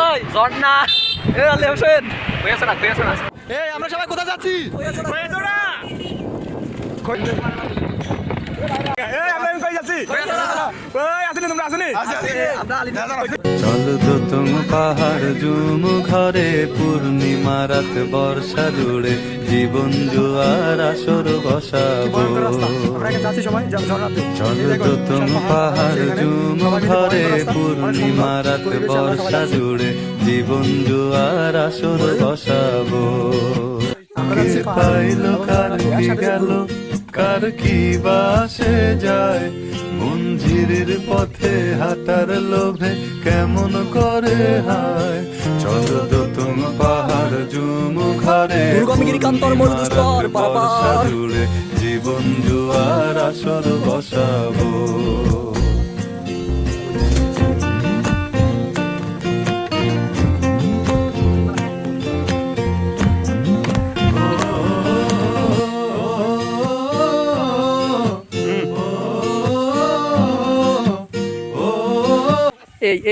ওই ঝর্ণা এ আলে হোসেন কইছো না এই আমরা সবাই কোথায় যাচ্ছি? কইছো না এই আমরা কই যাচ্ছি ওই আসেনি তোমরা আসেনি আমরা আলি চল তো তুম পাহাড় জুম ঘরে পূর্ণিমা রাত বর্ষা জুড়ে জীবন জোয়ার আসর বসাবো যাচ্ছি সবাই ঝর্ণাতে। চল তো তুম পাহাড় জুম ঘরে পূর্ণিমা রাত বর্ষা জুড়ে জীবন জোয়ার আসর বসাবো কে পাইলো কার কি গেল কার কি বাসে যায় মঞ্জিরের পথে হাঁটার লোভে কেমন করে হায় চল তো তুম পাহাড় জুম ঘরে দুর্গমগিরি কান্তর মরুদুস্তর পারাপার। জুড়ে জীবন জোয়ার আসর বসাবো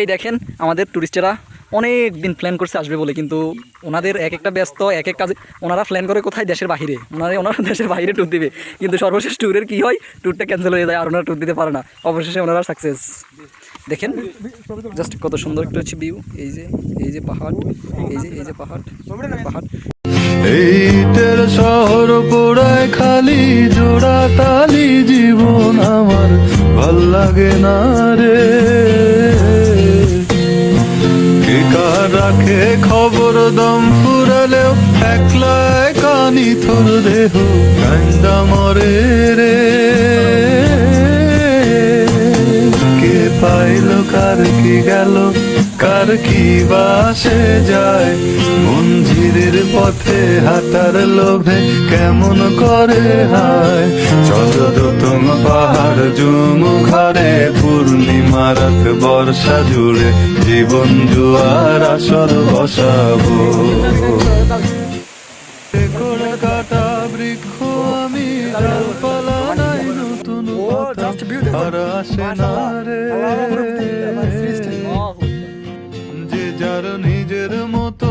এই দেখেন আমাদের টুরিস্টেরা অনেক দিন প্ল্যান করছে আসবে বলে, কিন্তু ওনাদের এক একটা ব্যস্ত এক এক কাজে ওনারা প্ল্যান করে কোথায় দেশের বাইরে, ওনারা দেশের বাইরে ট্যুর দিবে, কিন্তু সর্বশেষ ট্যুরের কী হয়, ট্যুরটা ক্যান্সেল হয়ে যায় আর ওনারা ট্যুর দিতে পারে না। অবশেষে ওনারা সাকসেস। দেখেন জাস্ট কত সুন্দর একটা হচ্ছে ভিউ, এই যে পাহাড়, এই যে পাহাড়। এইটের শহর পোড়ায় খালি জোড়া তালি জীবন আমার ভাল লাগে না রে কে কার রাখে খবর দম ফুরালেও একলা কানি থর দেহ কান্দা মরে রে কে পাইলো কার কি গেল কার কি বাসে যায় মঞ্জিরের পথে হাঁটার লোভে কেমন করে হায় চল তো তুম পাহাড় জুম ঘরে পূর্ণিমা রাত বর্ষা জুড়ে জীবন জোয়ার আসর বসাবো কাটা বৃক্ষ আমি ডালপালা নাই নতুন আর আসে না রে যে যার নিজের মতো